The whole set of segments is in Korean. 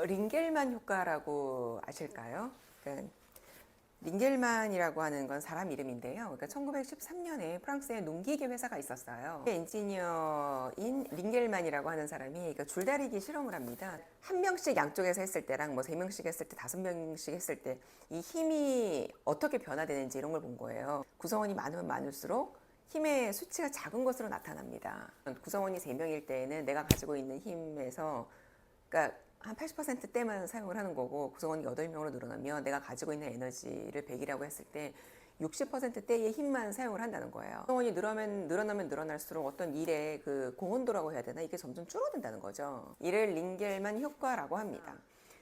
링겔만 효과라고 아실까요? 그러니까 링겔만이라고 하는 건 사람 이름인데요. 그러니까 1913년에 프랑스에 농기계 회사가 있었어요. 엔지니어인 링겔만이라고 하는 사람이 그러니까 줄다리기 실험을 합니다. 한 명씩 양쪽에서 했을 때랑 뭐 세 명씩 했을 때, 다섯 명씩 했을 때 이 힘이 어떻게 변화되는지 이런 걸 본 거예요. 구성원이 많으면 많을수록 힘의 수치가 작은 것으로 나타납니다. 구성원이 3명일 때에는 내가 가지고 있는 힘에서 그러니까 한 80%대만 사용을 하는 거고 구성원이 8명으로 늘어나면 내가 가지고 있는 에너지를 100이라고 했을 때 60%대의 힘만 사용을 한다는 거예요. 구성원이 늘어나면 늘어날수록 어떤 일의 그 공헌도라고 해야 되나 이게 점점 줄어든다는 거죠. 이를 링겔만 효과라고 합니다.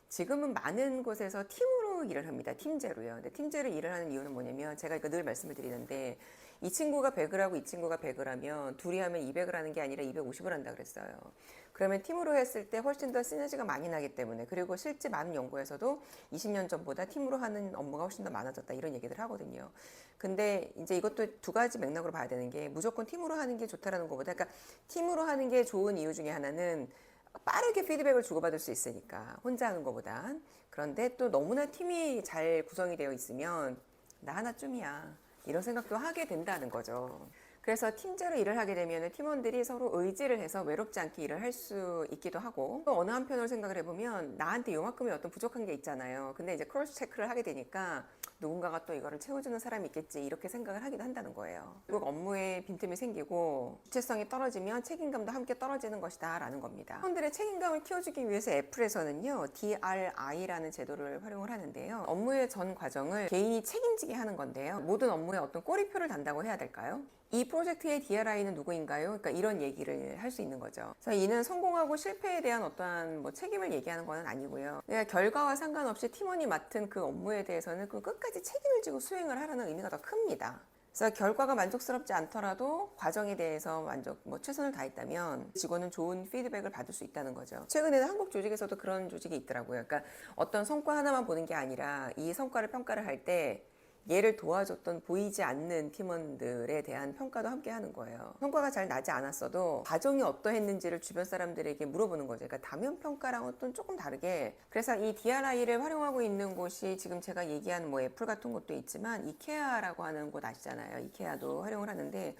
지금은 많은 곳에서 팀으로 일을 합니다. 팀제로요. 근데 팀제로 일을 하는 이유는 뭐냐면 제가 이거 늘 말씀을 드리는데 이 친구가 100을 하고 이 친구가 100을 하면 둘이 하면 200을 하는 게 아니라 250을 한다 그랬어요. 그러면 팀으로 했을 때 훨씬 더 시너지가 많이 나기 때문에 그리고 실제 많은 연구에서도 20년 전보다 팀으로 하는 업무가 훨씬 더 많아졌다 이런 얘기들 하거든요. 근데 이제 이것도 두 가지 맥락으로 봐야 되는 게 무조건 팀으로 하는 게 좋다라는 것보다 그러니까 팀으로 하는 게 좋은 이유 중에 하나는 빠르게 피드백을 주고받을 수 있으니까 혼자 하는 것보단. 그런데 또 너무나 팀이 잘 구성이 되어 있으면 나 하나쯤이야 이런 생각도 하게 된다는 거죠. 그래서 팀제로 일을 하게 되면 팀원들이 서로 의지를 해서 외롭지 않게 일을 할 수 있기도 하고 또 어느 한편으로 생각을 해보면 나한테 요만큼의 어떤 부족한 게 있잖아요. 근데 이제 크로스 체크를 하게 되니까 누군가가 또 이거를 채워주는 사람이 있겠지 이렇게 생각을 하기도 한다는 거예요. 결국 업무에 빈틈이 생기고 주체성이 떨어지면 책임감도 함께 떨어지는 것이다 라는 겁니다. 팀원들의 책임감을 키워주기 위해서 애플에서는요 DRI라는 제도를 활용을 하는데요. 업무의 전 과정을 개인이 책임지게 하는 건데요. 모든 업무에 어떤 꼬리표를 단다고 해야 될까요? 이 프로젝트의 DRI는 누구인가요? 그러니까 이런 얘기를 할 수 있는 거죠. 그래서 이는 성공하고 실패에 대한 어떠한 뭐 책임을 얘기하는 건 아니고요. 그러니까 결과와 상관없이 팀원이 맡은 그 업무에 대해서는 그 끝까지 책임을 지고 수행을 하라는 의미가 더 큽니다. 그래서 결과가 만족스럽지 않더라도 과정에 대해서 최선을 다했다면 직원은 좋은 피드백을 받을 수 있다는 거죠. 최근에는 한국 조직에서도 그런 조직이 있더라고요. 그러니까 어떤 성과 하나만 보는 게 아니라 이 성과를 평가를 할 때 얘를 도와줬던 보이지 않는 팀원들에 대한 평가도 함께 하는 거예요. 성과가 잘 나지 않았어도 과정이 어떠했는지를 주변 사람들에게 물어보는 거죠. 그러니까 다면 평가랑은 또 조금 다르게. 그래서 이 DRI를 활용하고 있는 곳이 지금 제가 얘기한 뭐 애플 같은 곳도 있지만 이케아라고 하는 곳 아시잖아요. 이케아도 활용을 하는데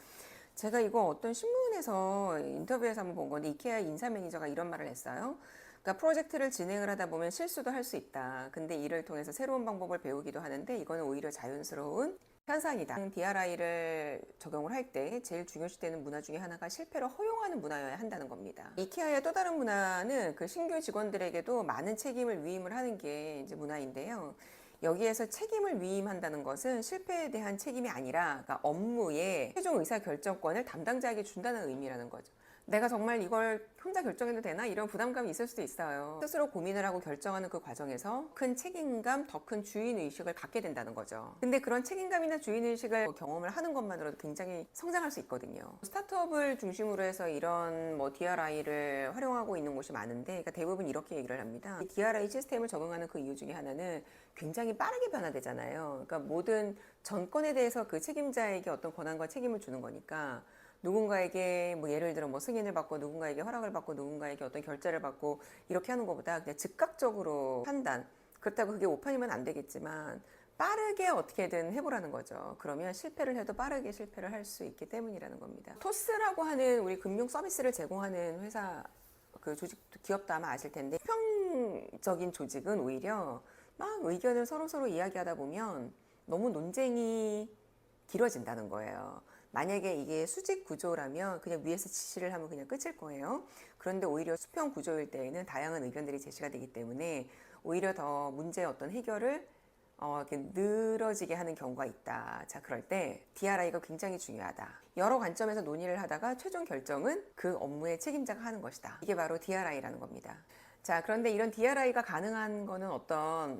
제가 이거 어떤 신문에서 인터뷰에서 한번 본 건데 이케아 인사 매니저가 이런 말을 했어요. 그러니까 프로젝트를 진행을 하다 보면 실수도 할 수 있다. 근데 이를 통해서 새로운 방법을 배우기도 하는데 이거는 오히려 자연스러운 현상이다. DRI를 적용을 할 때 제일 중요시되는 문화 중에 하나가 실패를 허용하는 문화여야 한다는 겁니다. 이케아의 또 다른 문화는 그 신규 직원들에게도 많은 책임을 위임을 하는 게 이제 문화인데요. 여기에서 책임을 위임한다는 것은 실패에 대한 책임이 아니라 그러니까 업무의 최종 의사결정권을 담당자에게 준다는 의미라는 거죠. 내가 정말 이걸 혼자 결정해도 되나? 이런 부담감이 있을 수도 있어요. 스스로 고민을 하고 결정하는 그 과정에서 큰 책임감, 더 큰 주인의식을 갖게 된다는 거죠. 근데 그런 책임감이나 주인의식을 경험을 하는 것만으로도 굉장히 성장할 수 있거든요. 스타트업을 중심으로 해서 이런 DRI를 활용하고 있는 곳이 많은데 그러니까 대부분 이렇게 얘기를 합니다. 이 DRI 시스템을 적용하는 그 이유 중에 하나는 굉장히 빠르게 변화되잖아요. 그러니까 모든 전권에 대해서 그 책임자에게 어떤 권한과 책임을 주는 거니까 누군가에게 뭐 예를 들어 뭐 승인을 받고 누군가에게 허락을 받고 누군가에게 어떤 결제를 받고 이렇게 하는 것보다 그냥 즉각적으로 판단. 그렇다고 그게 오판이면 안 되겠지만 빠르게 어떻게든 해보라는 거죠. 그러면 실패를 해도 빠르게 실패를 할 수 있기 때문이라는 겁니다. 토스라고 하는 우리 금융 서비스를 제공하는 회사 그 조직 기업도 아마 아실 텐데 수평적인 조직은 오히려 막 의견을 서로 이야기하다 보면 너무 논쟁이 길어진다는 거예요. 만약에 이게 수직 구조라면 그냥 위에서 지시를 하면 그냥 끝일 거예요. 그런데 오히려 수평 구조일 때에는 다양한 의견들이 제시가 되기 때문에 오히려 더 문제의 어떤 해결을 이렇게 늘어지게 하는 경우가 있다. 자, 그럴 때 DRI가 굉장히 중요하다. 여러 관점에서 논의를 하다가 최종 결정은 그 업무의 책임자가 하는 것이다. 이게 바로 DRI라는 겁니다. 자, 그런데 이런 DRI가 가능한 거는 어떤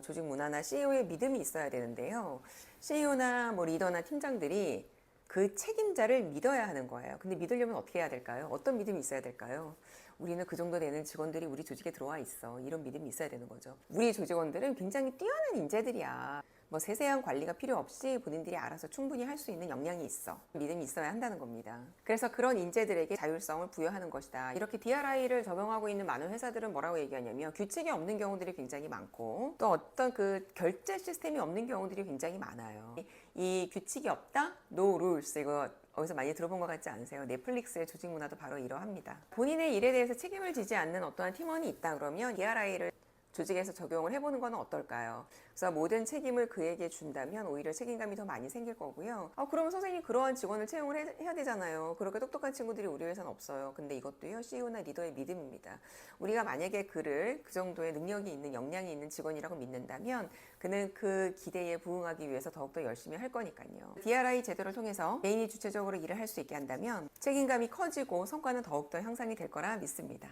조직 문화나 CEO의 믿음이 있어야 되는데요. CEO나 뭐 리더나 팀장들이 그 책임자를 믿어야 하는 거예요. 근데 믿으려면 어떻게 해야 될까요? 어떤 믿음이 있어야 될까요? 우리는 그 정도 되는 직원들이 우리 조직에 들어와 있어. 이런 믿음이 있어야 되는 거죠. 우리 조직원들은 굉장히 뛰어난 인재들이야. 뭐 세세한 관리가 필요 없이 본인들이 알아서 충분히 할 수 있는 역량이 있어. 믿음이 있어야 한다는 겁니다. 그래서 그런 인재들에게 자율성을 부여하는 것이다. 이렇게 DRI를 적용하고 있는 많은 회사들은 뭐라고 얘기하냐면 규칙이 없는 경우들이 굉장히 많고 또 어떤 그 결제 시스템이 없는 경우들이 굉장히 많아요. 이 규칙이 없다? No rules. 이거 어디서 많이 들어본 것 같지 않으세요? 넷플릭스의 조직 문화도 바로 이러합니다. 본인의 일에 대해서 책임을 지지 않는 어떠한 팀원이 있다 그러면 DRI를 조직에서 적용을 해보는 건 어떨까요? 그래서 모든 책임을 그에게 준다면 오히려 책임감이 더 많이 생길 거고요. 그러면 선생님 그러한 직원을 채용을 해야 되잖아요. 그렇게 똑똑한 친구들이 우리 회사는 없어요. 근데 이것도요, CEO나 리더의 믿음입니다. 우리가 만약에 그를 그 정도의 능력이 있는, 역량이 있는 직원이라고 믿는다면 그는 그 기대에 부응하기 위해서 더욱더 열심히 할 거니까요. DRI 제도를 통해서 개인이 주체적으로 일을 할 수 있게 한다면 책임감이 커지고 성과는 더욱더 향상이 될 거라 믿습니다.